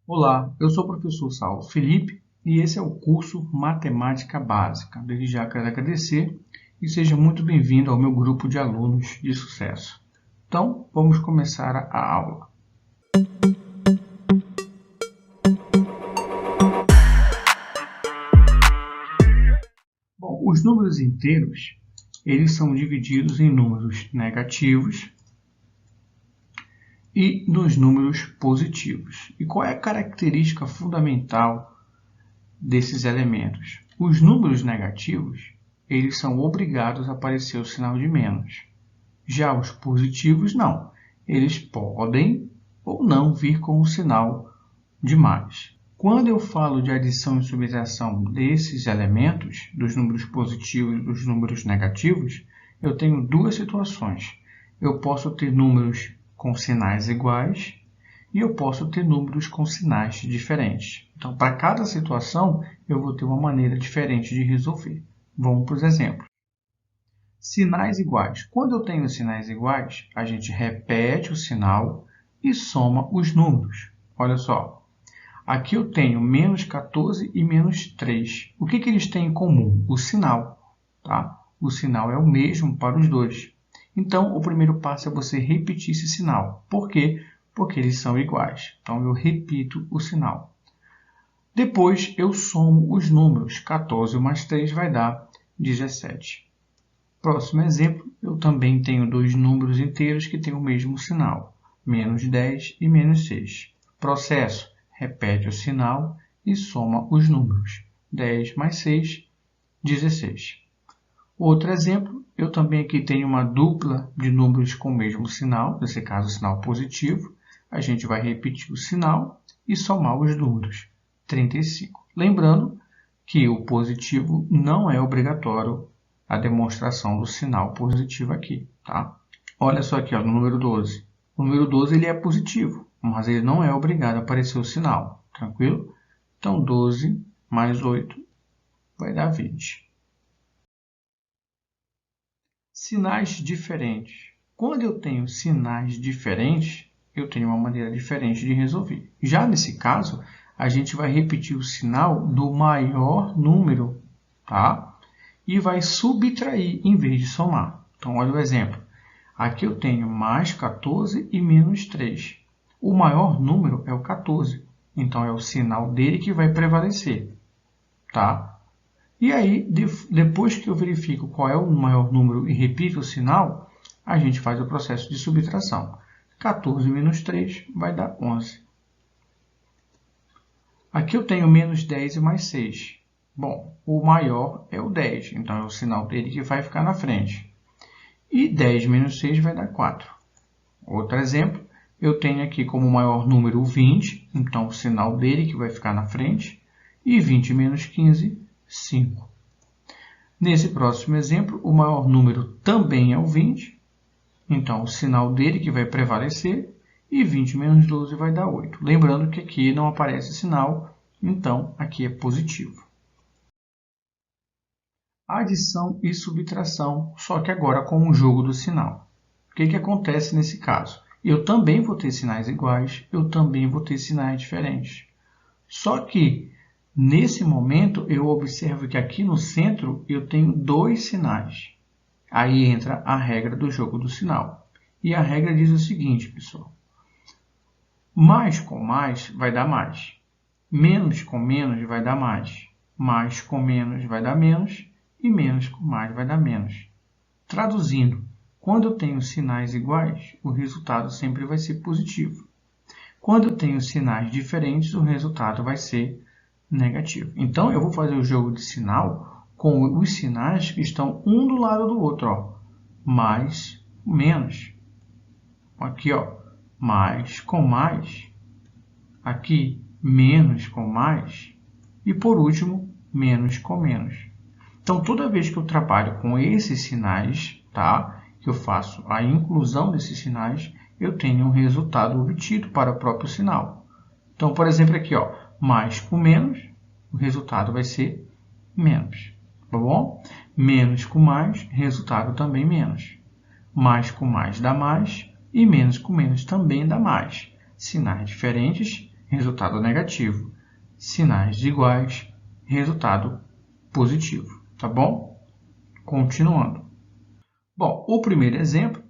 Olá, eu sou o professor Saulo Felipe e esse é o curso Matemática Básica. Desde já quero agradecer e seja muito bem-vindo ao meu grupo de alunos de sucesso. Então, vamos começar a aula. Bom, os números inteiros, eles são divididos em números negativos e nos números positivos. E qual é a característica fundamental desses elementos? Os números negativos, eles são obrigados a aparecer o sinal de menos. Já os positivos, não. Eles podem ou não vir com o sinal de mais. Quando eu falo de adição e subtração desses elementos, dos números positivos e dos números negativos, eu tenho duas situações. Eu posso ter números com sinais iguais e eu posso ter números com sinais diferentes. Então, para cada situação, eu vou ter uma maneira diferente de resolver. Vamos para os exemplos. Sinais iguais. Quando eu tenho sinais iguais, a gente repete o sinal e soma os números. Olha só, aqui eu tenho menos 14 e menos 3. O que eles têm em comum? O sinal. Tá? O sinal é o mesmo para os dois. Então, o primeiro passo é você repetir esse sinal. Por quê? Porque eles são iguais. Então, eu repito o sinal. Depois, eu somo os números. 14 mais 3 vai dar 17. Próximo exemplo, eu também tenho dois números inteiros que têm o mesmo sinal, menos 10 e menos 6. Processo, repete o sinal e soma os números. 10 mais 6, 16. Outro exemplo, eu também aqui tenho uma dupla de números com o mesmo sinal, nesse caso o sinal positivo. A gente vai repetir o sinal e somar os números. 35. Lembrando que o positivo não é obrigatório a demonstração do sinal positivo aqui, tá? Olha só aqui, ó, no número 12. O número 12 ele é positivo, mas ele não é obrigado a aparecer o sinal, tranquilo? Então, 12 mais 8 vai dar 20. Sinais diferentes. Quando eu tenho sinais diferentes, eu tenho uma maneira diferente de resolver. Já nesse caso, a gente vai repetir o sinal do maior número, tá? E vai subtrair em vez de somar. Então, olha o exemplo. Aqui eu tenho mais 14 e menos 3. O maior número é o 14. Então, é o sinal dele que vai prevalecer, tá? E aí, depois que eu verifico qual é o maior número e repito o sinal, a gente faz o processo de subtração. 14 menos 3 vai dar 11. Aqui eu tenho menos 10 e mais 6. Bom, o maior é o 10, então é o sinal dele que vai ficar na frente. E 10 menos 6 vai dar 4. Outro exemplo, eu tenho aqui como maior número o 20, então o sinal dele que vai ficar na frente. E 20 menos 15, 5. Nesse próximo exemplo, o maior número também é o 20, então o sinal dele que vai prevalecer, e 20 menos 12 vai dar 8. Lembrando que aqui não aparece sinal, então aqui é positivo. Adição e subtração, só que agora com o jogo do sinal. O que acontece nesse caso? Eu também vou ter sinais iguais, eu também vou ter sinais diferentes. Só que, nesse momento, eu observo que aqui no centro eu tenho dois sinais. Aí entra a regra do jogo do sinal. E a regra diz o seguinte, pessoal. Mais com mais vai dar mais. Menos com menos vai dar mais. Mais com menos vai dar menos. E menos com mais vai dar menos. Traduzindo, quando eu tenho sinais iguais, o resultado sempre vai ser positivo. Quando eu tenho sinais diferentes, o resultado vai ser negativo. Então, eu vou fazer o jogo de sinal com os sinais que estão um do lado do outro. Ó. Mais, menos. Aqui, ó, mais com mais. Aqui, menos com mais. E, por último, menos com menos. Então, toda vez que eu trabalho com esses sinais, tá? Que eu faço a inclusão desses sinais, eu tenho um resultado obtido para o próprio sinal. Então, por exemplo, aqui, ó, mais com menos, o resultado vai ser menos. Tá bom? Menos com mais, resultado também menos. Mais com mais dá mais e menos com menos também dá mais. Sinais diferentes, resultado negativo. Sinais iguais, resultado positivo. Tá bom? Continuando. Bom, o primeiro exemplo,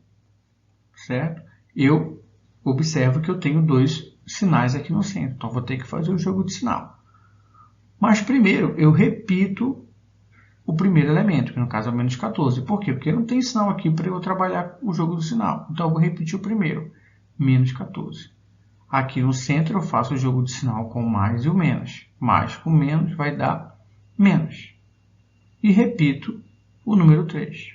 certo? Eu observo que eu tenho dois sinais aqui no centro, então vou ter que fazer o jogo de sinal. Mas primeiro eu repito o primeiro elemento, que no caso é o menos 14. Por quê? Porque não tem sinal aqui para eu trabalhar o jogo do sinal. Então eu vou repetir o primeiro, menos 14. Aqui no centro eu faço o jogo de sinal com o mais e o menos. Mais com menos vai dar menos. E repito o número 3.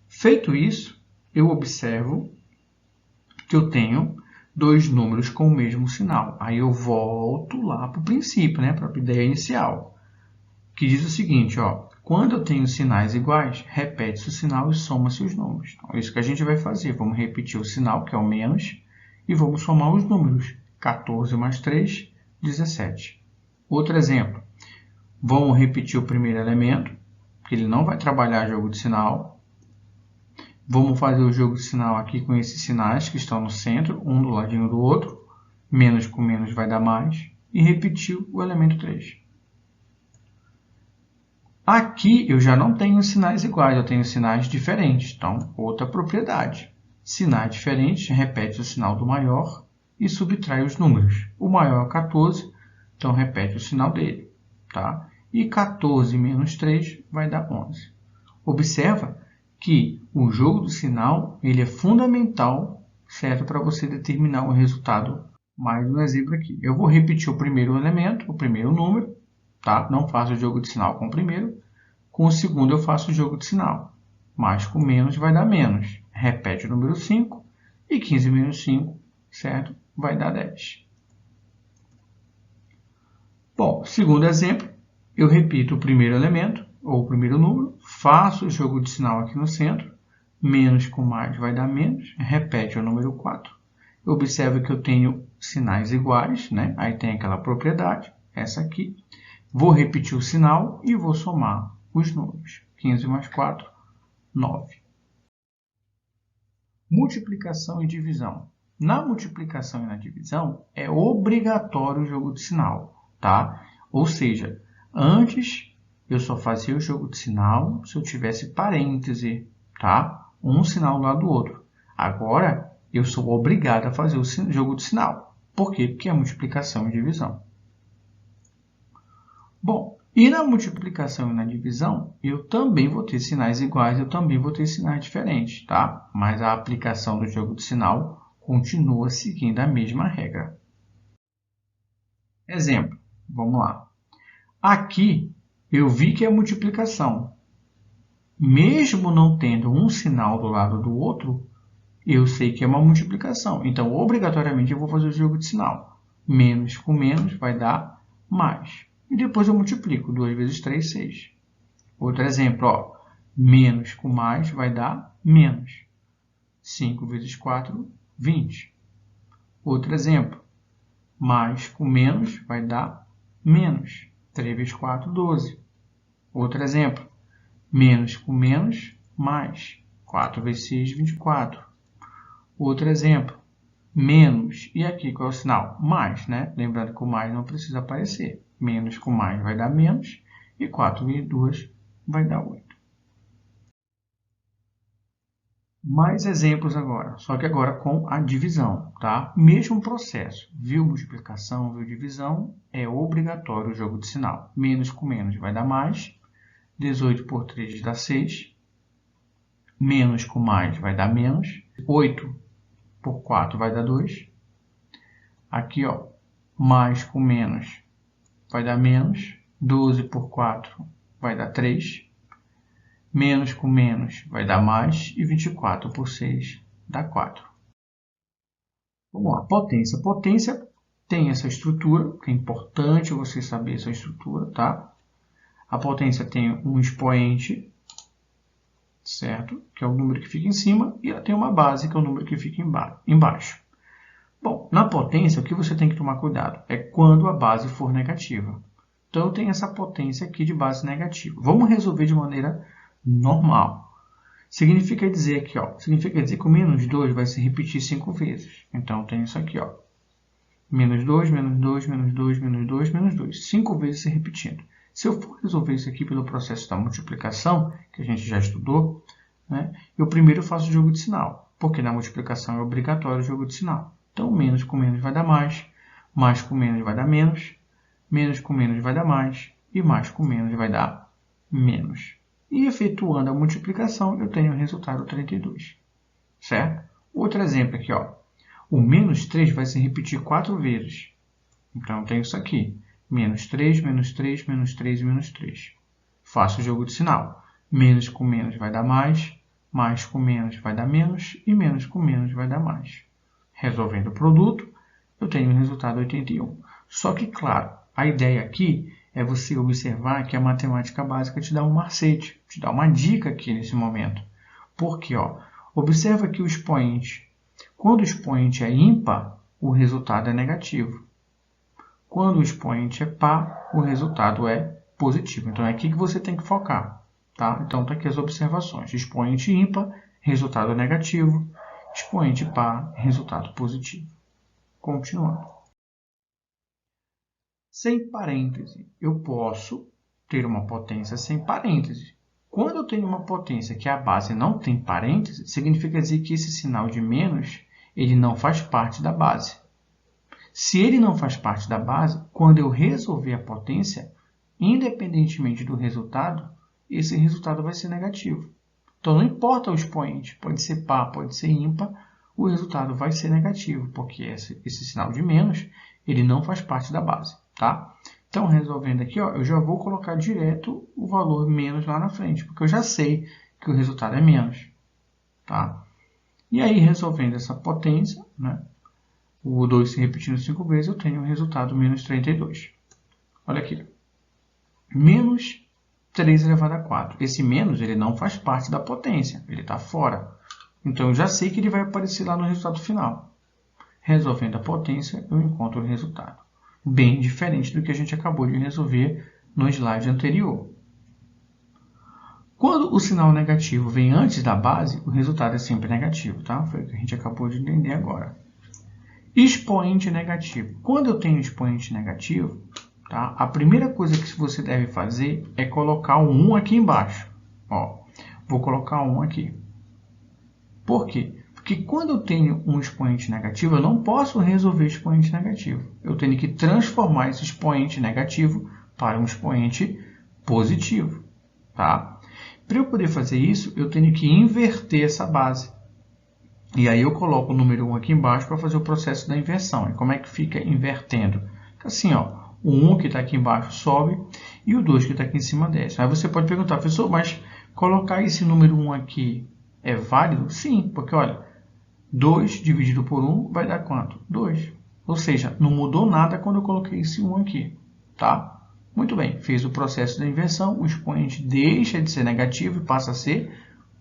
Feito isso, eu observo que eu tenho dois números com o mesmo sinal. Aí eu volto lá para o princípio, né, para a ideia inicial, que diz o seguinte, ó, quando eu tenho sinais iguais, repete-se o sinal e soma-se os números. Então, é isso que a gente vai fazer. Vamos repetir o sinal, que é o menos, e vamos somar os números. 14 mais 3, 17. Outro exemplo. Vamos repetir o primeiro elemento, que ele não vai trabalhar jogo de sinal. Vamos fazer o jogo de sinal aqui com esses sinais que estão no centro, um do ladinho do outro. Menos com menos vai dar mais. E repetir o elemento 3. Aqui eu já não tenho sinais iguais, eu tenho sinais diferentes. Então, outra propriedade. Sinais diferentes, repete o sinal do maior e subtrai os números. O maior é 14, então repete o sinal dele. Tá? E 14 menos 3 vai dar 11. Observa que o jogo do sinal ele é fundamental, certo, para você determinar o resultado. Mais um exemplo aqui. Eu vou repetir o primeiro elemento, o primeiro número. Tá? Não faço o jogo de sinal com o primeiro. Com o segundo eu faço o jogo de sinal. Mais com menos vai dar menos. Repete o número 5. E 15 menos 5, certo? Vai dar 10. Bom, segundo exemplo, eu repito o primeiro elemento, ou o primeiro número. Faço o jogo de sinal aqui no centro. Menos com mais vai dar menos. Repete o número 4. Observe que eu tenho sinais iguais, né? Aí tem aquela propriedade, essa aqui. Vou repetir o sinal e vou somar os números. 15 mais 4, 9. Multiplicação e divisão. Na multiplicação e na divisão, é obrigatório o jogo de sinal, tá? Ou seja, antes eu só fazia o jogo de sinal se eu tivesse parêntese, tá? Um sinal do lado do outro. Agora, eu sou obrigado a fazer o jogo de sinal. Por quê? Porque é multiplicação e divisão. Bom, e na multiplicação e na divisão, eu também vou ter sinais iguais, eu também vou ter sinais diferentes, tá? Mas a aplicação do jogo de sinal continua seguindo a mesma regra. Exemplo, vamos lá. Aqui, eu vi que é multiplicação. Mesmo não tendo um sinal do lado do outro, eu sei que é uma multiplicação. Então, obrigatoriamente, eu vou fazer o jogo de sinal. Menos com menos vai dar mais. E depois eu multiplico. 2 vezes 3, 6. Outro exemplo, ó. Menos com mais vai dar menos. 5 vezes 4, 20. Outro exemplo. Mais com menos vai dar menos. 3 vezes 4, 12. Outro exemplo. Menos com menos, mais. 4 vezes 6, 24. Outro exemplo. Menos. E aqui qual é o sinal? Mais, né? Lembrando que o mais não precisa aparecer. Menos com mais vai dar menos. E 4 vezes 2 vai dar 8. Mais exemplos agora. Só que agora com a divisão, tá? Mesmo processo. Viu multiplicação, viu divisão. É obrigatório o jogo de sinal. Menos com menos vai dar mais. 18 por 3 dá 6. Menos com mais vai dar menos. 8 por 4 vai dar 2. Aqui, ó. Mais com menos vai dar menos. 12 por 4 vai dar 3. Menos com menos vai dar mais. E 24 por 6 dá 4. Vamos lá. Potência. Potência tem essa estrutura, que é importante você saber essa estrutura, tá? A potência tem um expoente, certo? Que é o número que fica em cima. E ela tem uma base, que é o número que fica embaixo. Bom, na potência, o que você tem que tomar cuidado é quando a base for negativa. Então, eu tenho essa potência aqui de base negativa. Vamos resolver de maneira normal. Significa dizer que o menos 2 vai se repetir 5 vezes. Então, eu tenho isso aqui, ó. Menos 2, menos 2, menos 2, menos 2, menos 2. 5 vezes se repetindo. Se eu for resolver isso aqui pelo processo da multiplicação, que a gente já estudou, né, eu primeiro faço o jogo de sinal, porque na multiplicação é obrigatório o jogo de sinal. Então, menos com menos vai dar mais com menos vai dar menos com menos vai dar mais com menos vai dar menos. E efetuando a multiplicação, eu tenho o resultado 32. Certo? Outro exemplo aqui, ó. O menos 3 vai se repetir 4 vezes. Então, eu tenho isso aqui. Menos 3, menos 3, menos 3 e menos 3. Faço o jogo de sinal. Menos com menos vai dar mais com menos vai dar menos e menos com menos vai dar mais. Resolvendo o produto, eu tenho o resultado 81. Só que, claro, a ideia aqui é você observar que a matemática básica te dá um macete, te dá uma dica aqui nesse momento. Porque, ó, observa que o expoente, quando o expoente é ímpar, o resultado é negativo. Quando o expoente é par, o resultado é positivo. Então, é aqui que você tem que focar. Tá? Então, tá aqui as observações. Expoente ímpar, resultado negativo. Expoente par, resultado positivo. Continuando. Sem parêntese, eu posso ter uma potência sem parêntese. Quando eu tenho uma potência que a base não tem parêntese, significa dizer que esse sinal de menos ele não faz parte da base. Se ele não faz parte da base, quando eu resolver a potência, independentemente do resultado, esse resultado vai ser negativo. Então, não importa o expoente, pode ser par, pode ser ímpar, o resultado vai ser negativo, porque esse sinal de menos ele não faz parte da base. Tá? Então, resolvendo aqui, ó, eu já vou colocar direto o valor menos lá na frente, porque eu já sei que o resultado é menos. Tá? E aí, resolvendo essa potência, né, o 2 se repetindo 5 vezes, eu tenho o resultado menos 32. Olha aqui. Menos 3 elevado a 4. Esse menos ele não faz parte da potência, ele está fora. Então, eu já sei que ele vai aparecer lá no resultado final. Resolvendo a potência, eu encontro o resultado. Bem diferente do que a gente acabou de resolver no slide anterior. Quando o sinal negativo vem antes da base, o resultado é sempre negativo, tá? Foi o que a gente acabou de entender agora. Expoente negativo. Quando eu tenho expoente negativo, tá? A primeira coisa que você deve fazer é colocar o 1 aqui embaixo. Ó, vou colocar 1 aqui. Por quê? Porque quando eu tenho um expoente negativo, eu não posso resolver expoente negativo. Eu tenho que transformar esse expoente negativo para um expoente positivo. Tá? Para eu poder fazer isso, eu tenho que inverter essa base. E aí eu coloco o número 1 aqui embaixo para fazer o processo da inversão. E como é que fica invertendo? Assim, ó, o 1 que está aqui embaixo sobe e o 2 que está aqui em cima desce. Aí você pode perguntar, professor, mas colocar esse número 1 aqui é válido? Sim, porque olha, 2 dividido por 1 vai dar quanto? 2. Ou seja, não mudou nada quando eu coloquei esse 1 aqui. Tá? Muito bem, fez o processo da inversão, o expoente deixa de ser negativo e passa a ser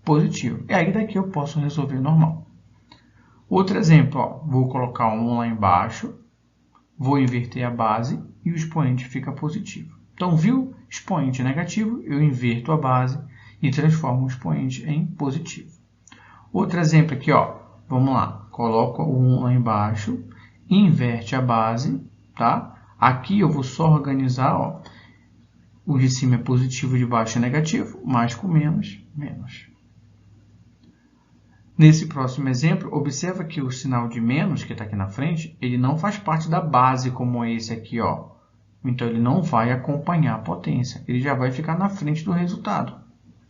positivo. E aí daqui eu posso resolver normal. Outro exemplo, ó, vou colocar um 1 lá embaixo, vou inverter a base e o expoente fica positivo. Então, viu expoente negativo, eu inverto a base e transformo o expoente em positivo. Outro exemplo aqui, ó, vamos lá, coloco o 1 lá embaixo, inverte a base, tá? Aqui eu vou só organizar, ó, o de cima é positivo, de baixo é negativo, mais com menos, menos. Nesse próximo exemplo, observa que o sinal de menos, que está aqui na frente, ele não faz parte da base como esse aqui, ó. Então, ele não vai acompanhar a potência, ele já vai ficar na frente do resultado.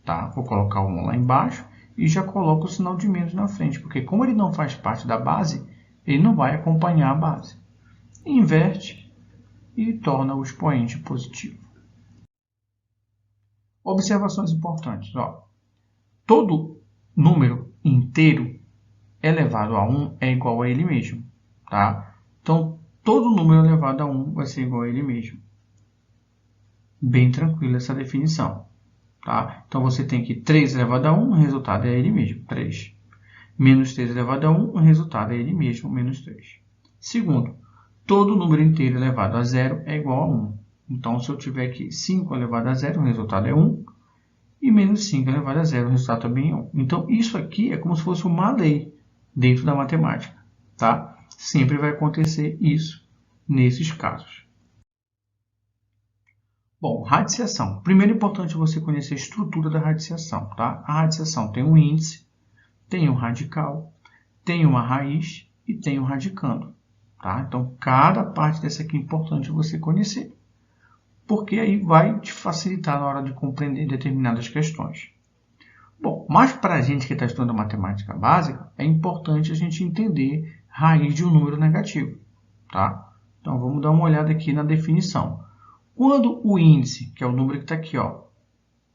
Tá? Vou colocar o 1 lá embaixo e já coloco o sinal de menos na frente, porque como ele não faz parte da base, ele não vai acompanhar a base. Inverte e torna o expoente positivo. Observações importantes. Ó. Todo número inteiro elevado a 1 é igual a ele mesmo. Tá? Então, todo número elevado a 1 vai ser igual a ele mesmo. Bem tranquila essa definição. Tá? Então, você tem que 3 elevado a 1, o resultado é ele mesmo, 3. Menos 3 elevado a 1, o resultado é ele mesmo, menos 3. Segundo, todo número inteiro elevado a 0 é igual a 1. Então, se eu tiver aqui 5 elevado a 0, o resultado é 1. E menos 5 elevado a 0, o resultado também é 1. Então, isso aqui é como se fosse uma lei dentro da matemática. Tá? Sempre vai acontecer isso nesses casos. Bom, radiciação. Primeiro é importante você conhecer a estrutura da radiciação, tá? A radiciação tem um índice, tem um radical, tem uma raiz e tem um radicando, tá? Então, cada parte dessa aqui é importante você conhecer, porque aí vai te facilitar na hora de compreender determinadas questões. Bom, mas para a gente que está estudando matemática básica, é importante a gente entender raiz de um número negativo, tá? Então, vamos dar uma olhada aqui na definição. Quando o índice, que é o número que está aqui, ó,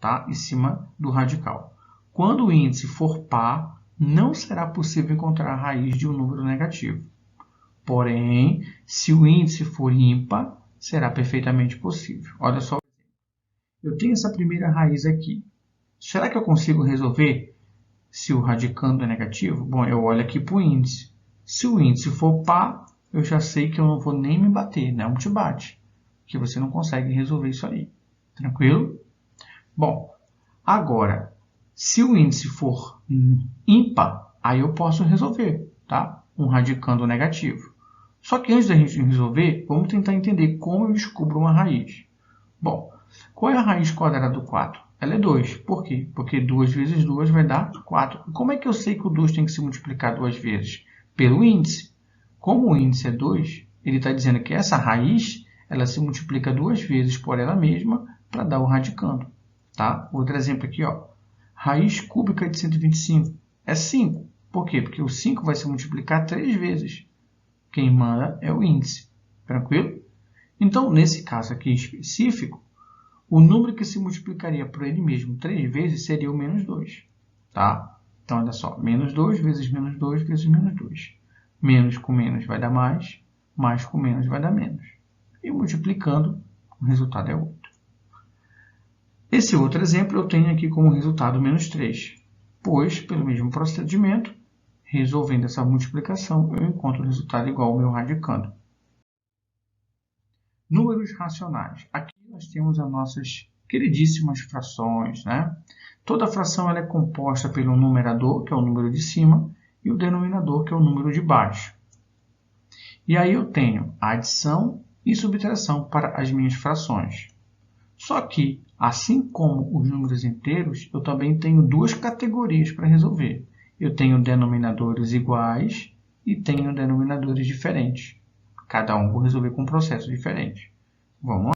tá? Em cima do radical. Quando o índice for par, não será possível encontrar a raiz de um número negativo. Porém, se o índice for ímpar, será perfeitamente possível. Olha só, eu tenho essa primeira raiz aqui. Será que eu consigo resolver se o radicando é negativo? Bom, eu olho aqui para o índice. Se o índice for par, eu já sei que eu não vou nem me bater, não te bate, que você não consegue resolver isso aí. Tranquilo? Bom, agora, se o índice for ímpar, aí eu posso resolver, tá? Um radicando negativo. Só que antes da gente resolver, vamos tentar entender como eu descubro uma raiz. Bom, qual é a raiz quadrada do 4? Ela é 2. Por quê? Porque 2 vezes 2 vai dar 4. E como é que eu sei que o 2 tem que se multiplicar 2 vezes? Pelo índice. Como o índice é 2, ele está dizendo que essa raiz ela se multiplica 2 vezes por ela mesma para dar o radicando. Tá? Outro exemplo aqui, ó. Raiz cúbica de 125 é 5. Por quê? Porque o 5 vai se multiplicar 3 vezes. Quem manda é o índice. Tranquilo? Então, nesse caso aqui específico, o número que se multiplicaria por ele mesmo 3 vezes seria o menos 2. Tá? Então, olha só. Menos 2 vezes menos 2 vezes menos 2. Menos com menos vai dar mais com menos vai dar menos. E multiplicando, o resultado é 8. Esse outro exemplo eu tenho aqui como resultado menos 3, pois, pelo mesmo procedimento, resolvendo essa multiplicação, eu encontro o resultado igual ao meu radicando. Números racionais. Aqui nós temos as nossas queridíssimas frações, né? Toda fração ela é composta pelo numerador, que é o número de cima, e o denominador, que é o número de baixo. E aí eu tenho a adição e subtração para as minhas frações. Só que, assim como os números inteiros, eu também tenho duas categorias para resolver. Eu tenho denominadores iguais e tenho denominadores diferentes. Cada um vou resolver com um processo diferente. Vamos lá?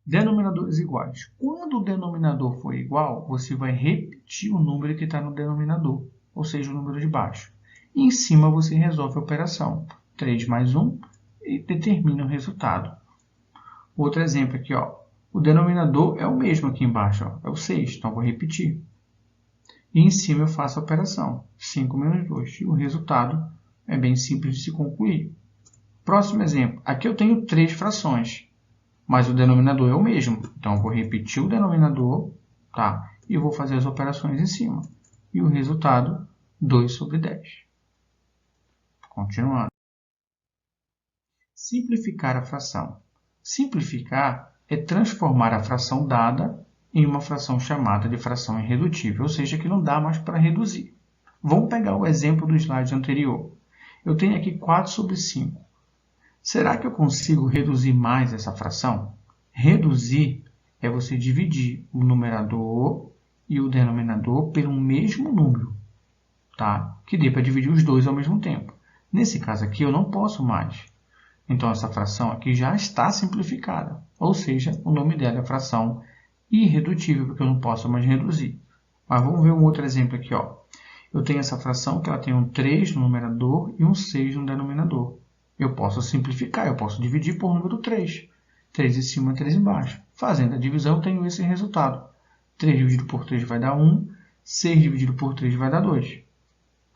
Denominadores iguais. Quando o denominador for igual, você vai repetir o número que está no denominador, ou seja, o número de baixo. E em cima você resolve a operação. 3 mais 1 e determina o resultado. Outro exemplo aqui, ó. O denominador é o mesmo aqui embaixo, ó, é o 6, então vou repetir. E em cima eu faço a operação, 5 menos 2, e o resultado é bem simples de se concluir. Próximo exemplo, aqui eu tenho 3 frações, mas o denominador é o mesmo, então eu vou repetir o denominador, tá? E vou fazer as operações em cima. E o resultado, 2 sobre 10. Continuando. Simplificar a fração. Simplificar é transformar a fração dada em uma fração chamada de fração irredutível, ou seja, que não dá mais para reduzir. Vamos pegar o exemplo do slide anterior. Eu tenho aqui 4 sobre 5. Será que eu consigo reduzir mais essa fração? Reduzir é você dividir o numerador e o denominador pelo mesmo número, tá? Que dê para dividir os dois ao mesmo tempo. Nesse caso aqui, eu não posso mais. Então, essa fração aqui já está simplificada, ou seja, o nome dela é fração irredutível, porque eu não posso mais reduzir. Mas vamos ver um outro exemplo aqui, ó. Eu tenho essa fração que ela tem um 3 no numerador e um 6 no denominador. Eu posso simplificar, eu posso dividir por número 3. 3 em cima, 3 embaixo. Fazendo a divisão, eu tenho esse resultado. 3 dividido por 3 vai dar 1, 6 dividido por 3 vai dar 2.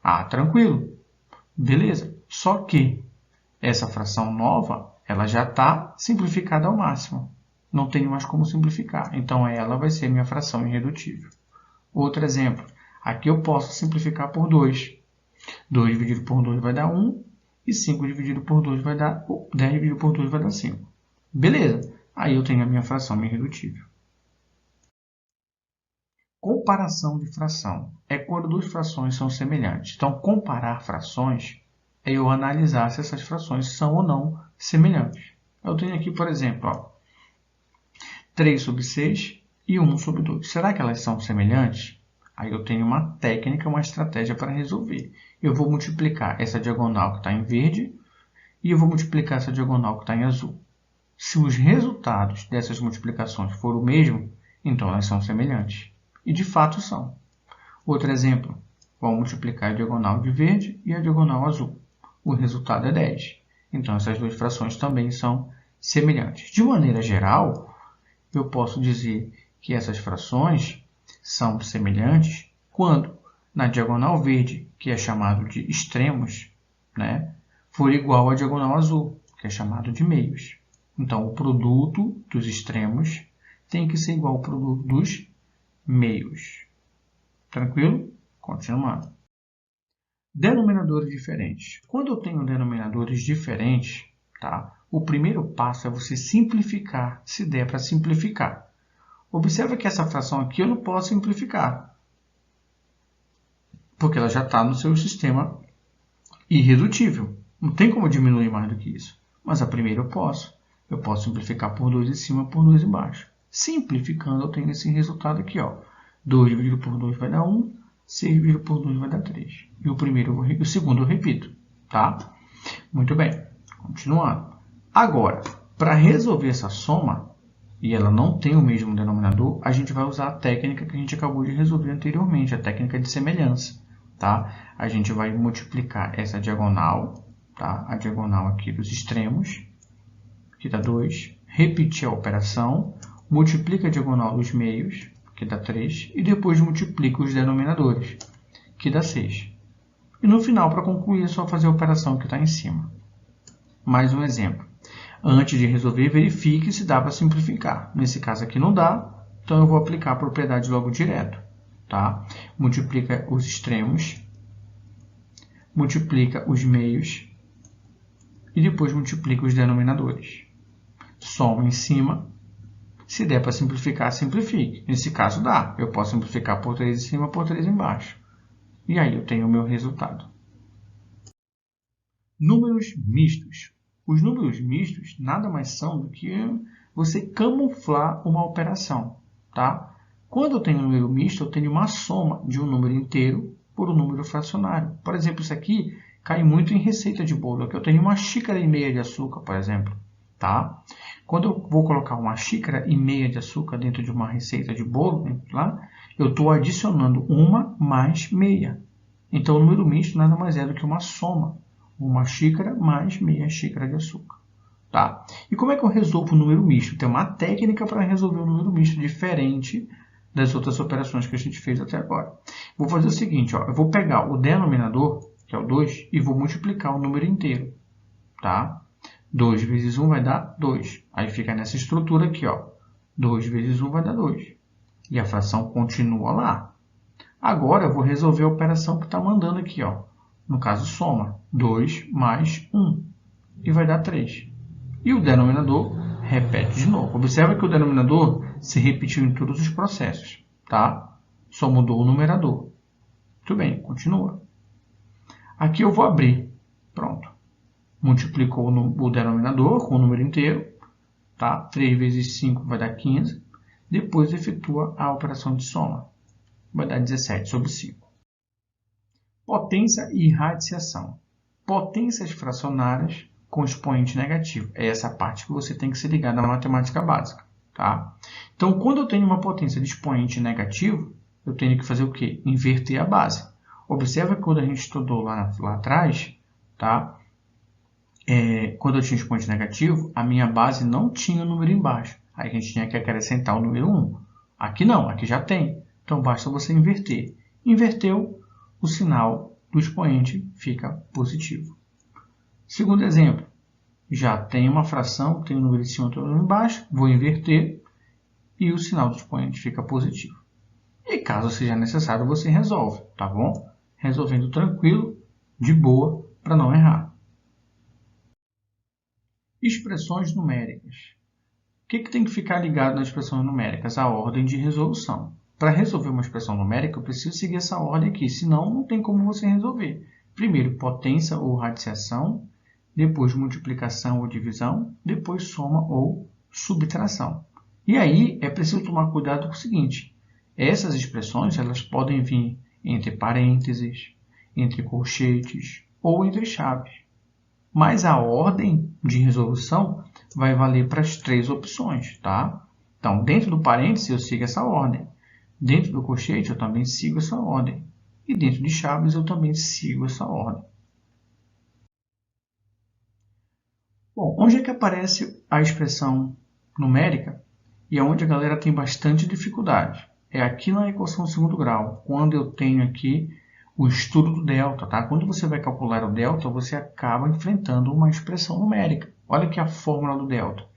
Ah, tranquilo. Beleza. Só que essa fração nova, ela já está simplificada ao máximo. Não tenho mais como simplificar. Então, ela vai ser minha fração irredutível. Outro exemplo. Aqui eu posso simplificar por 2. 2 dividido por 2 vai dar 1. E 5 dividido por 2 vai dar... 10 dividido por 2 vai dar 5. Beleza. Aí eu tenho a minha fração irredutível. Comparação de fração. É quando duas frações são semelhantes. Então, comparar frações é eu analisar se essas frações são ou não semelhantes. Eu tenho aqui, por exemplo, ó, 3 sobre 6 e 1 sobre 2. Será que elas são semelhantes? Aí eu tenho uma técnica, uma estratégia para resolver. Eu vou multiplicar essa diagonal que está em verde e eu vou multiplicar essa diagonal que está em azul. Se os resultados dessas multiplicações forem o mesmo, então elas são semelhantes. E de fato são. Outro exemplo, vamos multiplicar a diagonal de verde e a diagonal azul. O resultado é 10. Então essas duas frações também são semelhantes. De maneira geral, eu posso dizer que essas frações são semelhantes quando na diagonal verde, que é chamado de extremos, né, for igual à diagonal azul, que é chamado de meios. Então, o produto dos extremos tem que ser igual ao produto dos meios. Tranquilo? Continuando. Denominadores diferentes. Quando eu tenho denominadores diferentes, tá? O primeiro passo é você simplificar, se der para simplificar. Observa que essa fração aqui eu não posso simplificar, porque ela já está no seu sistema irredutível. Não tem como diminuir mais do que isso. Mas a primeira eu posso. Eu posso simplificar por 2 em cima, por 2 embaixo. Simplificando, eu tenho esse resultado aqui, ó. 2 dividido por 2 vai dar 1, 6 dividido por 2 vai dar 3. E o segundo eu repito, tá? Muito bem, continuando. Agora, para resolver essa soma, e ela não tem o mesmo denominador, a gente vai usar a técnica que a gente acabou de resolver anteriormente, a técnica de semelhança, tá? A gente vai multiplicar essa diagonal, tá? A diagonal aqui dos extremos, que dá 2, repetir a operação, multiplica a diagonal dos meios, que dá 3, e depois multiplica os denominadores, que dá 6. E no final, para concluir, é só fazer a operação que está em cima. Mais um exemplo. Antes de resolver, verifique se dá para simplificar. Nesse caso aqui não dá, então eu vou aplicar a propriedade logo direto. Tá? Multiplica os extremos, multiplica os meios e depois multiplica os denominadores. Soma em cima. Se der para simplificar, simplifique. Nesse caso dá. Eu posso simplificar por 3 em cima, por 3 embaixo. E aí eu tenho o meu resultado. Números mistos. Os números mistos nada mais são do que você camuflar uma operação. Tá? Quando eu tenho um número misto, eu tenho uma soma de um número inteiro por um número fracionário. Por exemplo, isso aqui cai muito em receita de bolo. Aqui eu tenho 1,5 xícaras de açúcar, por exemplo. Tá? Quando eu vou colocar 1,5 xícaras de açúcar dentro de uma receita de bolo, lá, eu estou adicionando 1 mais meia. Então, o número misto nada mais é do que uma soma. 1 xícara mais meia xícara de açúcar. Tá? E como é que eu resolvo o número misto? Tem uma técnica para resolver o número misto diferente das outras operações que a gente fez até agora. Vou fazer o seguinte, ó, eu vou pegar o denominador, que é o 2, e vou multiplicar o número inteiro. Tá? 2 vezes 1 vai dar 2. Aí fica nessa estrutura aqui, ó. 2 vezes 1 vai dar 2. E a fração continua lá. Agora eu vou resolver a operação que está mandando aqui, ó. No caso, soma. 2 mais 1. E vai dar 3. E o denominador repete de novo. Observa que o denominador se repetiu em todos os processos. Tá? Só mudou o numerador. Muito bem, continua. Aqui eu vou abrir. Pronto. Multiplicou o denominador com o número inteiro. Tá? 3 vezes 5 vai dar 15. Depois efetua a operação de soma. Vai dar 17 sobre 5. Potência e radiciação. Potências fracionárias com expoente negativo. É essa parte que você tem que se ligar na matemática básica. Tá? Então, quando eu tenho uma potência de expoente negativo, eu tenho que fazer o quê? Inverter a base. Observa que quando a gente estudou lá atrás, tá? Quando eu tinha expoente negativo, a minha base não tinha o número embaixo. Aí a gente tinha que acrescentar o número 1. Aqui não, aqui já tem. Então, basta você inverter. Inverteu, o sinal do expoente fica positivo. Segundo exemplo, já tem uma fração, tem o número em cima e o número embaixo, vou inverter e o sinal do expoente fica positivo. E caso seja necessário, você resolve, tá bom? Resolvendo tranquilo, de boa, para não errar. Expressões numéricas. O que tem que ficar ligado nas expressões numéricas? A ordem de resolução. Para resolver uma expressão numérica, eu preciso seguir essa ordem aqui, senão não tem como você resolver. Primeiro, potência ou radiciação, depois multiplicação ou divisão, depois soma ou subtração. E aí é preciso tomar cuidado com o seguinte, essas expressões elas podem vir entre parênteses, entre colchetes ou entre chaves. Mas a ordem de resolução vai valer para as três opções, tá? Então, dentro do parêntese eu sigo essa ordem. Dentro do colchete eu também sigo essa ordem. E dentro de chaves eu também sigo essa ordem. Bom, onde é que aparece a expressão numérica e é onde a galera tem bastante dificuldade? É aqui na equação de segundo grau, quando eu tenho aqui o estudo do delta, tá? Quando você vai calcular o delta, você acaba enfrentando uma expressão numérica. Olha aqui a fórmula do delta.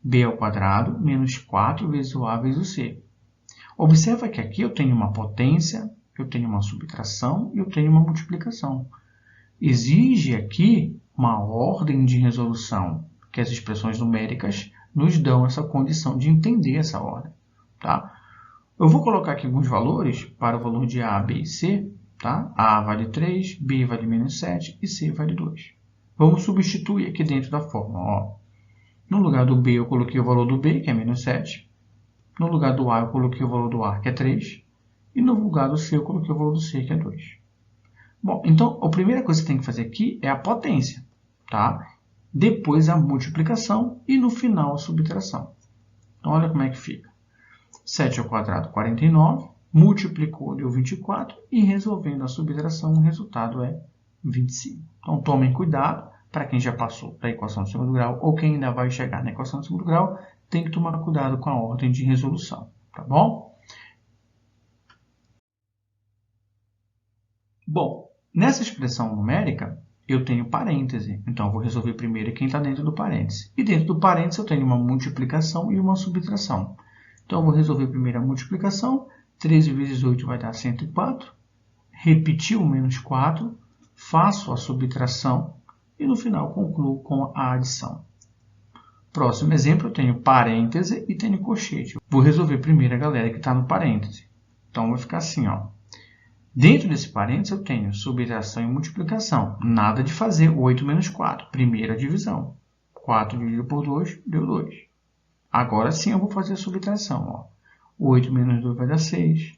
B ao quadrado menos 4 vezes o A vezes o C. Observa que aqui eu tenho uma potência, eu tenho uma subtração e eu tenho uma multiplicação. Exige aqui uma ordem de resolução, que as expressões numéricas nos dão essa condição de entender essa ordem. Tá? Eu vou colocar aqui alguns valores para o valor de A, B e C. Tá? A vale 3, B vale menos 7 e C vale 2. Vamos substituir aqui dentro da fórmula. Ó. No lugar do B eu coloquei o valor do B, que é menos 7. No lugar do A eu coloquei o valor do A, que é 3. E no lugar do C eu coloquei o valor do C, que é 2. Bom, então a primeira coisa que tem que fazer aqui é a potência. Tá? Depois a multiplicação e no final a subtração. Então olha como é que fica. 7 ao quadrado, 49. Multiplicou, deu 24. E resolvendo a subtração, o resultado é 25. Então tomem cuidado. Para quem já passou para a equação de segundo grau ou quem ainda vai chegar na equação de segundo grau, tem que tomar cuidado com a ordem de resolução. Tá bom? Bom, nessa expressão numérica, eu tenho parêntese. Então, eu vou resolver primeiro quem está dentro do parêntese. E dentro do parêntese, eu tenho uma multiplicação e uma subtração. Então, eu vou resolver primeiro a multiplicação. 13 vezes 8 vai dar 104. Repetir o menos 4. Faço a subtração. E no final, concluo com a adição. Próximo exemplo, eu tenho parêntese e tenho colchete. Vou resolver primeiro a galera que está no parêntese. Então, vai ficar assim, ó. Dentro desse parênteses, eu tenho subtração e multiplicação. Nada de fazer 8 menos 4. Primeira divisão. 4 dividido por 2, deu 2. Agora sim eu vou fazer a subtração. Ó. 8 menos 2 vai dar 6.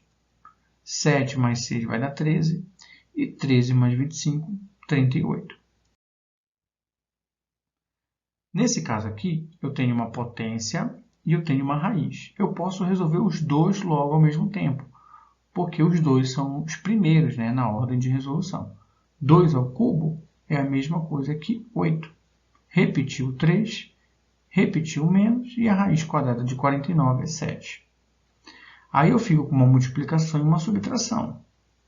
7 mais 6 vai dar 13. E 13 mais 25, 38. Nesse caso aqui, eu tenho uma potência e eu tenho uma raiz. Eu posso resolver os dois logo ao mesmo tempo, porque os dois são os primeiros, né, na ordem de resolução. 2 ao cubo é a mesma coisa que 8. Repetiu 3, repetiu menos, e a raiz quadrada de 49 é 7. Aí eu fico com uma multiplicação e uma subtração.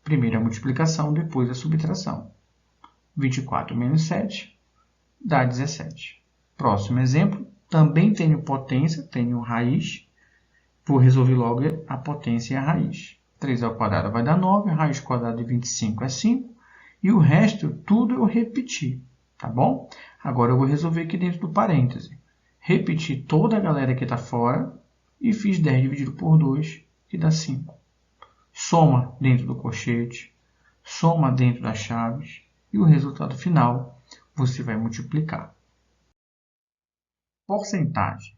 Primeiro a multiplicação, depois a subtração. 24 menos 7 dá 17. Próximo exemplo, também tenho potência, tenho raiz. Vou resolver logo a potência e a raiz. 3 ao quadrado vai dar 9, a raiz quadrada de 25 é 5, e o resto tudo eu repeti, tá bom? Agora eu vou resolver aqui dentro do parêntese. Repeti toda a galera que está fora e fiz 10 dividido por 2, que dá 5. Soma dentro do colchete, soma dentro das chaves, e o resultado final você vai multiplicar. Porcentagem.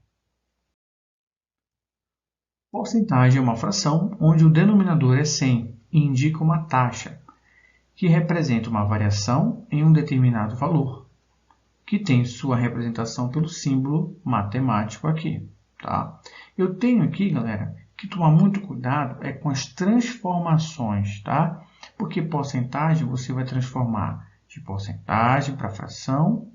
Porcentagem é uma fração onde o denominador é 100 e indica uma taxa, que representa uma variação em um determinado valor, que tem sua representação pelo símbolo matemático aqui. Tá? Eu tenho aqui, galera, que tomar muito cuidado com as transformações, tá? Porque porcentagem você vai transformar de porcentagem para fração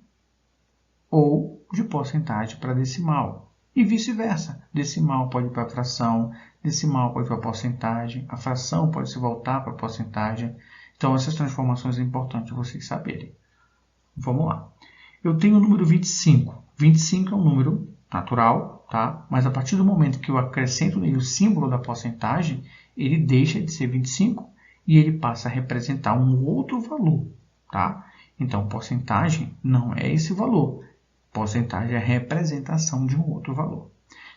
ou de porcentagem para decimal. E vice-versa. Decimal pode ir para fração, decimal pode ir para porcentagem, a fração pode se voltar para porcentagem. Então, essas transformações é importante vocês saberem. Vamos lá. Eu tenho o número 25. 25 é um número natural, tá? Mas a partir do momento que eu acrescento nele o símbolo da porcentagem, ele deixa de ser 25 e ele passa a representar um outro valor, tá? Então, porcentagem não é esse valor. Porcentagem é a representação de um outro valor.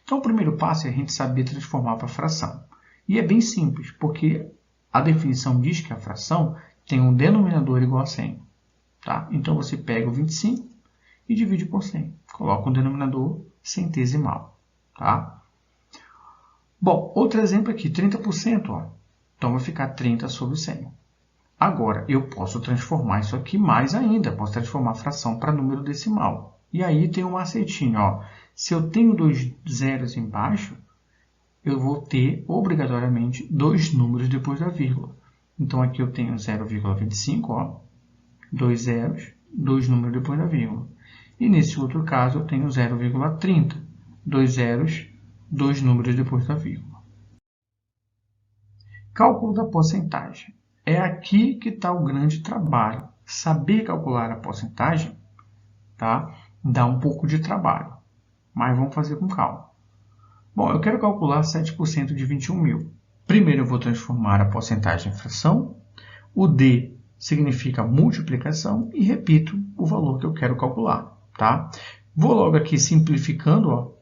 Então, o primeiro passo é a gente saber transformar para fração. E é bem simples, porque a definição diz que a fração tem um denominador igual a 100. Tá? Então, você pega o 25, e divide por 100. Coloca o denominador centesimal. Tá? Bom, outro exemplo aqui, 30%. Ó. Então, vai ficar 30 sobre 100. Agora, eu posso transformar isso aqui mais ainda. Posso transformar a fração para número decimal. E aí tem um macetinho. Ó. Se eu tenho 2 zeros embaixo, eu vou ter, obrigatoriamente, 2 números depois da vírgula. Então, aqui eu tenho 0,25, 2 zeros, 2 números depois da vírgula. E nesse outro caso, eu tenho 0,30, 2 zeros, 2 números depois da vírgula. Cálculo da porcentagem. É aqui que está o grande trabalho. Saber calcular a porcentagem, tá? Dá um pouco de trabalho, mas vamos fazer com calma. Bom, eu quero calcular 7% de 21.000. Primeiro eu vou transformar a porcentagem em fração. O D significa multiplicação e repito o valor que eu quero calcular. Tá? Vou logo aqui simplificando. Ó,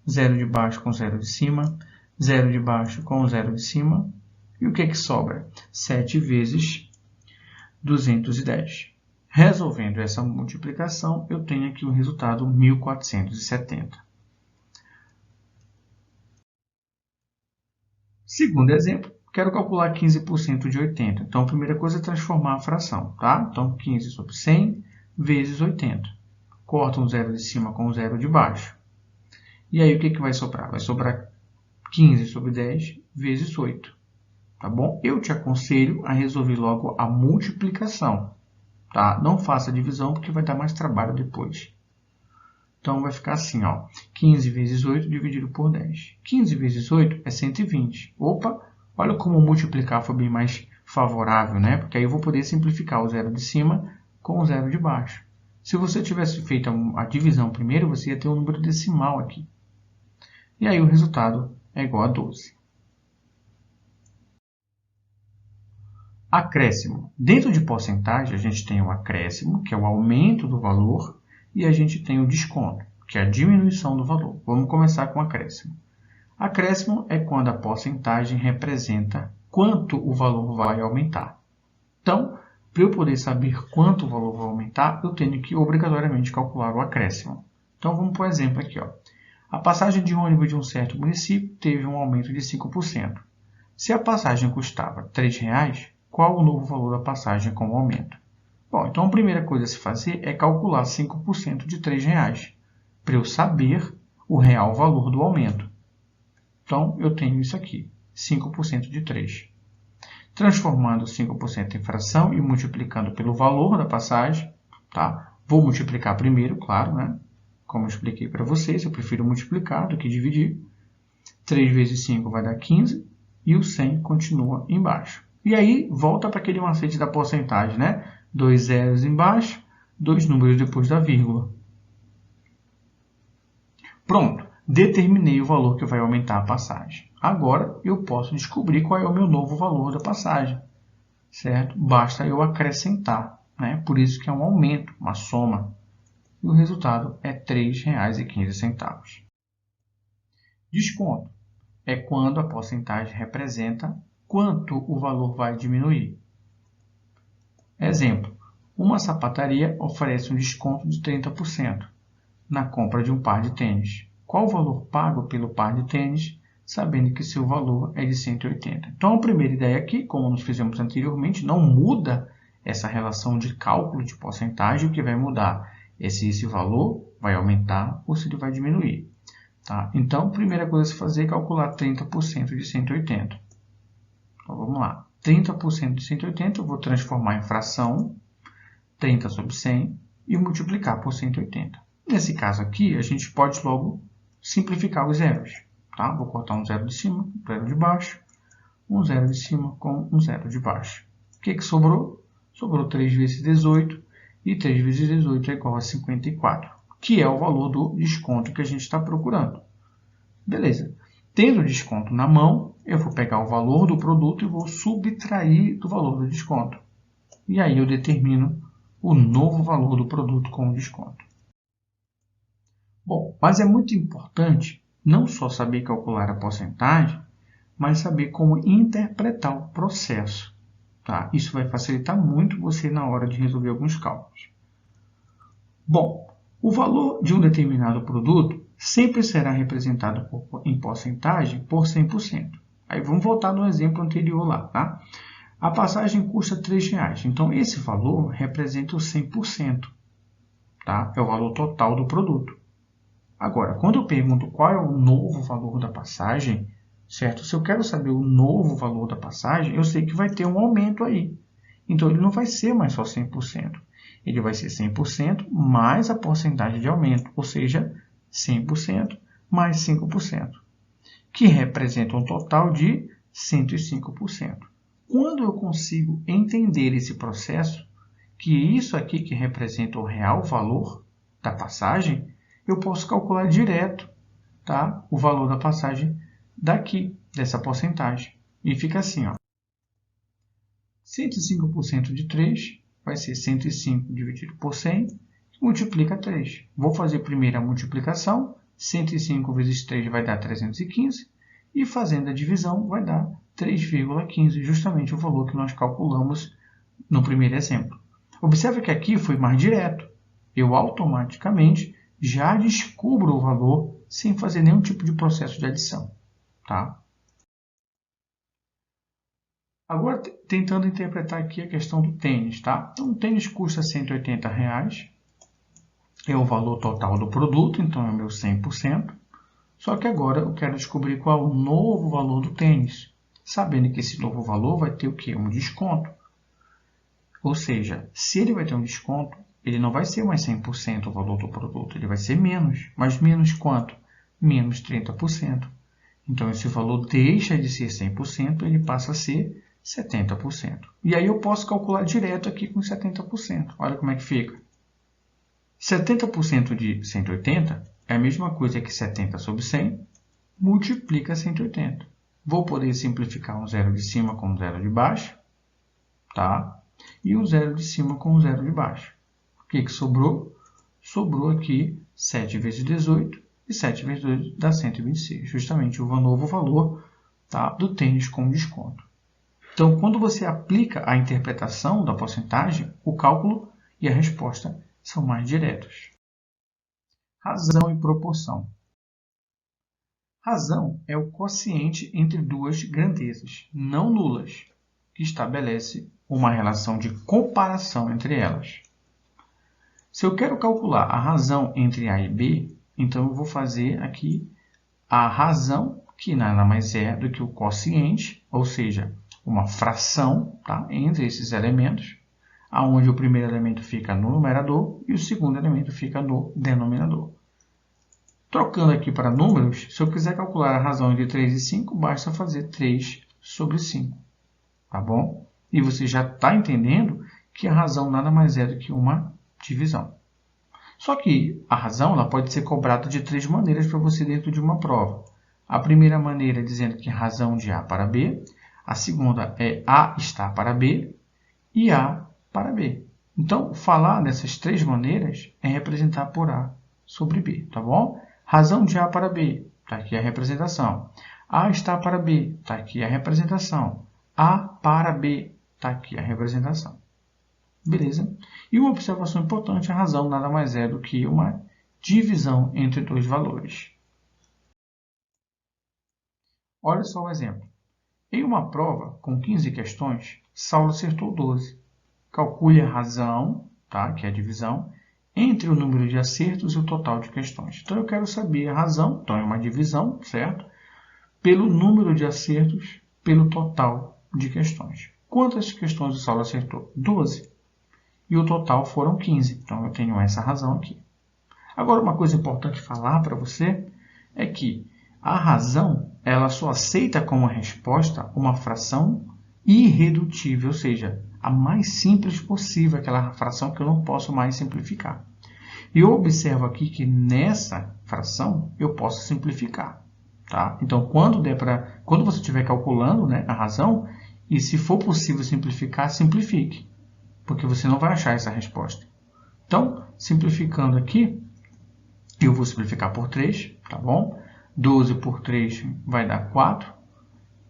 0 de baixo com 0 de cima, 0 de baixo com 0 de cima. E o que sobra? 7 vezes 210. Resolvendo essa multiplicação, eu tenho aqui o resultado 1.470. Segundo exemplo, quero calcular 15% de 80. Então, a primeira coisa é transformar a fração. Tá? Então, 15 sobre 100 vezes 80. Corta um zero de cima com um zero de baixo. E aí, o que vai sobrar? Vai sobrar 15 sobre 10 vezes 8. Tá bom? Eu te aconselho a resolver logo a multiplicação. Tá? Não faça a divisão, porque vai dar mais trabalho depois. Então, vai ficar assim, ó, 15 vezes 8 dividido por 10. 15 vezes 8 é 120. Opa, olha como multiplicar foi bem mais favorável, né? Porque aí eu vou poder simplificar o zero de cima com o zero de baixo. Se você tivesse feito a divisão primeiro, você ia ter um número decimal aqui. E aí o resultado é igual a 12. Acréscimo. Dentro de porcentagem, a gente tem o acréscimo, que é o aumento do valor, e a gente tem o desconto, que é a diminuição do valor. Vamos começar com o acréscimo. Acréscimo é quando a porcentagem representa quanto o valor vai aumentar. Então, para eu poder saber quanto o valor vai aumentar, eu tenho que obrigatoriamente calcular o acréscimo. Então, vamos por exemplo aqui. Ó. A passagem de ônibus de um certo município teve um aumento de 5%. Se a passagem custava R$ 3,00, qual o novo valor da passagem com o aumento? Bom, então a primeira coisa a se fazer é calcular 5% de R$ 3,00, para eu saber o real valor do aumento. Então, eu tenho isso aqui, 5% de 3. Transformando 5% em fração e multiplicando pelo valor da passagem, tá? Vou multiplicar primeiro, claro, né? Como eu expliquei para vocês, eu prefiro multiplicar do que dividir. 3 vezes 5 vai dar 15 e o 100 continua embaixo. E aí, volta para aquele macete da porcentagem, né? 2 zeros embaixo, 2 números depois da vírgula. Pronto, determinei o valor que vai aumentar a passagem. Agora, eu posso descobrir qual é o meu novo valor da passagem, certo? Basta eu acrescentar, né? Por isso que é um aumento, uma soma. E o resultado é R$ 3,15. Desconto é quando a porcentagem representa quanto o valor vai diminuir. Exemplo, uma sapataria oferece um desconto de 30% na compra de um par de tênis. Qual o valor pago pelo par de tênis, sabendo que seu valor é de 180? Então, a primeira ideia aqui, como nós fizemos anteriormente, não muda essa relação de cálculo de porcentagem. O que vai mudar é se esse valor vai aumentar ou se ele vai diminuir. Tá? Então, a primeira coisa a se fazer é calcular 30% de 180. Então, vamos lá. 30% de 180 eu vou transformar em fração, 30 sobre 100, e multiplicar por 180. Nesse caso aqui, a gente pode logo simplificar os zeros. Tá? Vou cortar um zero de cima, um zero de baixo, um zero de cima com um zero de baixo. O que sobrou? Sobrou 3 vezes 18, e 3 vezes 18 é igual a 54, que é o valor do desconto que a gente está procurando. Beleza. Tendo o desconto na mão, eu vou pegar o valor do produto e vou subtrair do valor do desconto. E aí eu determino o novo valor do produto com o desconto. Bom, mas é muito importante não só saber calcular a porcentagem, mas saber como interpretar o processo. Tá? Isso vai facilitar muito você na hora de resolver alguns cálculos. Bom, O valor de um determinado produto sempre será representado em porcentagem por 100%. Aí vamos voltar no exemplo anterior lá, tá? A passagem custa R$ 3,00. Então, esse valor representa o 100%, tá? É o valor total do produto. Agora, quando eu pergunto qual é o novo valor da passagem, certo? Se eu quero saber o novo valor da passagem, eu sei que vai ter um aumento aí. Então, ele não vai ser mais só 100%. Ele vai ser 100% mais a porcentagem de aumento, ou seja, 100% mais 5%, que representa um total de 105%. Quando eu consigo entender esse processo, que isso aqui que representa o real valor da passagem, eu posso calcular direto, tá? O valor da passagem daqui, dessa porcentagem. E fica assim, ó. 105% de 3 vai ser 105 dividido por 100, multiplica 3. Vou fazer primeiro a multiplicação, 105 vezes 3 vai dar 315, e fazendo a divisão vai dar 3,15, justamente o valor que nós calculamos no primeiro exemplo. Observe que aqui foi mais direto. Eu automaticamente já descubro o valor sem fazer nenhum tipo de processo de adição, tá? Agora, tentando interpretar aqui a questão do tênis, tá? Então, o tênis custa R$ 180,00, é o valor total do produto, então é o meu 100%. Só que agora eu quero descobrir qual é o novo valor do tênis, sabendo que esse novo valor vai ter o quê? Um desconto. Ou seja, se ele vai ter um desconto, ele não vai ser mais 100% o valor do produto, ele vai ser menos. Mas menos quanto? Menos 30%. Então, esse valor deixa de ser 100%, ele passa a ser 70%. E aí eu posso calcular direto aqui com 70%. Olha como é que fica. 70% de 180 é a mesma coisa que 70 sobre 100, multiplica 180. Vou poder simplificar um zero de cima com um zero de baixo, tá? E um zero de cima com um zero de baixo. O que sobrou? Sobrou aqui 7 vezes 18, e 7 vezes 2 dá 126, justamente o novo valor, tá, do tênis com desconto. Então, quando você aplica a interpretação da porcentagem, o cálculo e a resposta são mais diretos. Razão e proporção. Razão é o quociente entre duas grandezas não nulas, que estabelece uma relação de comparação entre elas. Se eu quero calcular a razão entre A e B, então eu vou fazer aqui a razão, que nada mais é do que o quociente, ou seja, uma fração, tá, entre esses elementos, onde o primeiro elemento fica no numerador e o segundo elemento fica no denominador. Trocando aqui para números, se eu quiser calcular a razão entre 3 e 5, basta fazer 3 sobre 5. Tá bom? E você já está entendendo que a razão nada mais é do que uma divisão. Só que a razão ela pode ser cobrada de 3 maneiras para você dentro de uma prova. A primeira maneira é dizendo que razão de A para B. A segunda é A está para B e A para B. Então, falar dessas 3 maneiras é representar por A sobre B, tá bom? Razão de A para B, está aqui a representação. A está para B, está aqui a representação. A para B, está aqui a representação. Beleza? E uma observação importante, a razão nada mais é do que uma divisão entre dois valores. Olha só o exemplo. Em uma prova com 15 questões, Saulo acertou 12. Calcule a razão, tá, que é a divisão, entre o número de acertos e o total de questões. Então, eu quero saber a razão, então é uma divisão, certo? Pelo número de acertos, pelo total de questões. Quantas questões o Saulo acertou? 12. E o total foram 15. Então, eu tenho essa razão aqui. Agora, uma coisa importante falar para você é que a razão ela só aceita como resposta uma fração irredutível, ou seja, a mais simples possível, aquela fração que eu não posso mais simplificar. E eu observo aqui que nessa fração eu posso simplificar. Tá? Então, quando você estiver calculando, né, a razão, e se for possível simplificar, simplifique, porque você não vai achar essa resposta. Então, simplificando aqui, eu vou simplificar por 3, tá bom? 12 por 3 vai dar 4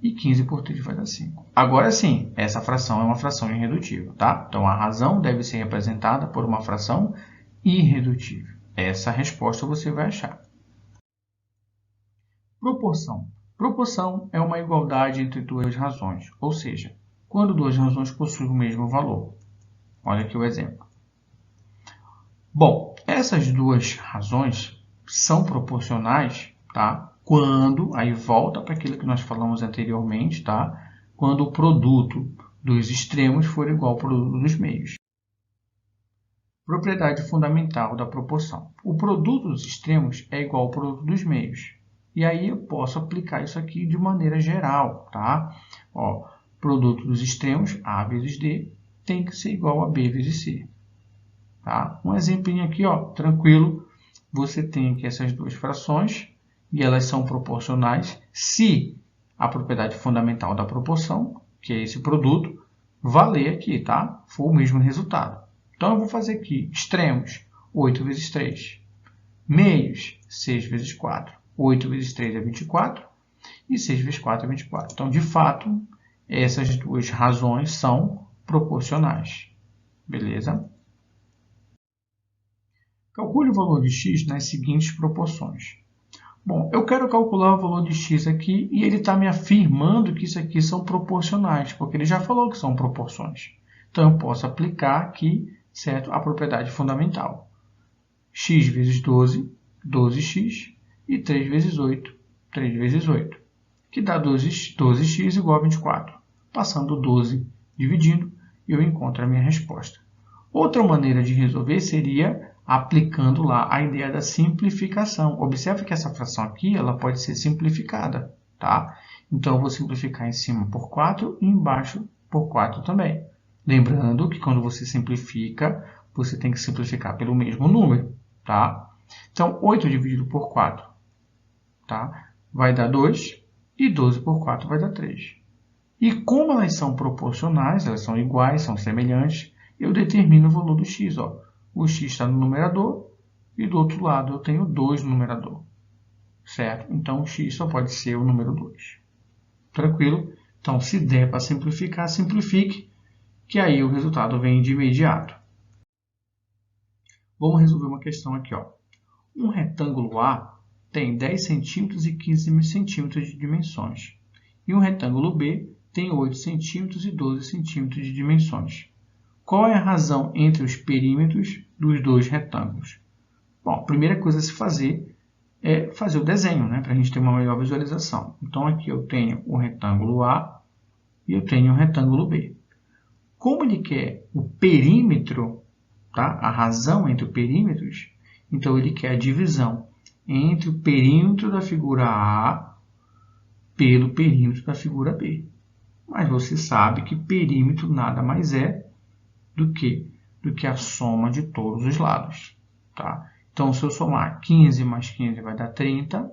e 15 por 3 vai dar 5. Agora sim, essa fração é uma fração irredutível, tá? Então, a razão deve ser representada por uma fração irredutível. Essa resposta você vai achar. Proporção. Proporção é uma igualdade entre duas razões, ou seja, quando duas razões possuem o mesmo valor. Olha aqui o exemplo. Bom, essas duas razões são proporcionais, tá? Quando, aí volta para aquilo que nós falamos anteriormente, tá? Quando o produto dos extremos for igual ao produto dos meios. Propriedade fundamental da proporção. O produto dos extremos é igual ao produto dos meios. E aí eu posso aplicar isso aqui de maneira geral, tá? Ó, produto dos extremos, A vezes D, tem que ser igual a B vezes C. Tá? Um exemplinho aqui, ó, tranquilo. Você tem aqui essas duas frações e elas são proporcionais se a propriedade fundamental da proporção, que é esse produto, valer aqui, tá? For o mesmo resultado. Então, eu vou fazer aqui extremos, 8 vezes 3. Meios, 6 vezes 4. 8 vezes 3 é 24 e 6 vezes 4 é 24. Então, de fato, essas duas razões são proporcionais. Beleza? Calcule o valor de x nas seguintes proporções. Bom, eu quero calcular o valor de x aqui e ele está me afirmando que isso aqui são proporcionais, porque ele já falou que são proporções. Então, eu posso aplicar aqui, certo, a propriedade fundamental. X vezes 12, 12x, e 3 vezes 8, 3 vezes 8, que dá 12x igual a 24. Passando 12 dividindo, eu encontro a minha resposta. Outra maneira de resolver seria aplicando lá a ideia da simplificação. Observe que essa fração aqui ela pode ser simplificada, tá? Então, eu vou simplificar em cima por 4 e embaixo por 4 também. Lembrando que quando você simplifica, você tem que simplificar pelo mesmo número, tá? Então, 8 dividido por 4, tá? Vai dar 2 e 12 por 4 vai dar 3. E como elas são proporcionais, elas são iguais, são semelhantes, eu determino o valor do x. Ó. O x está no numerador e do outro lado eu tenho 2 no numerador. Certo? Então, o x só pode ser o número 2. Tranquilo? Então, se der para simplificar, simplifique, que aí o resultado vem de imediato. Vamos resolver uma questão aqui. Ó. Um retângulo A tem 10 centímetros e 15 centímetros de dimensões. E um retângulo B tem 8 centímetros e 12 centímetros de dimensões. Qual é a razão entre os perímetros dos dois retângulos? Bom, a primeira coisa a se fazer é fazer o desenho, né, para a gente ter uma melhor visualização. Então, aqui eu tenho o retângulo A e eu tenho o retângulo B. Como ele quer o perímetro, tá? A razão entre os perímetros, então ele quer a divisão entre o perímetro da figura A pelo perímetro da figura B. Mas você sabe que perímetro nada mais é do que a soma de todos os lados. Tá? Então, se eu somar 15 mais 15 vai dar 30,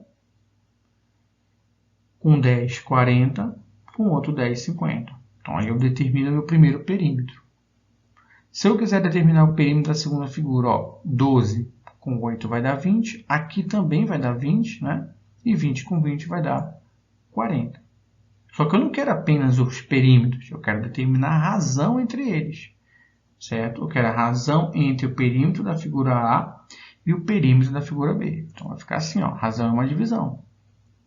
com 10, 40, com outro 10, 50. Então, aí eu determino o meu primeiro perímetro. Se eu quiser determinar o perímetro da segunda figura, ó, 12 com 8 vai dar 20, aqui também vai dar 20, né? E 20 com 20 vai dar 40. Só que eu não quero apenas os perímetros, eu quero determinar a razão entre eles. Certo? Eu quero a razão entre o perímetro da figura A e o perímetro da figura B. Então, vai ficar assim, ó, razão é uma divisão.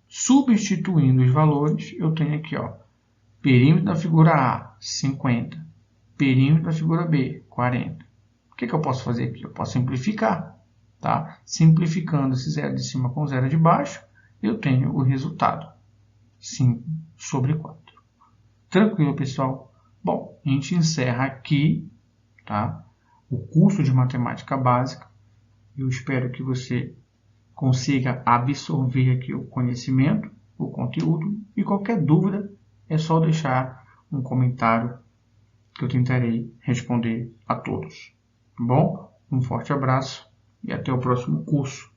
Substituindo os valores, eu tenho aqui, ó, perímetro da figura A, 50. Perímetro da figura B, 40. O que eu posso fazer aqui? Eu posso simplificar. Tá? Simplificando esse zero de cima com zero de baixo, eu tenho o resultado. 5 sobre 4. Tranquilo, pessoal? Bom, a gente encerra aqui, tá? O curso de matemática básica. Eu espero que você consiga absorver aqui o conhecimento, o conteúdo. E qualquer dúvida, é só deixar um comentário que eu tentarei responder a todos. Tá bom? Um forte abraço e até o próximo curso.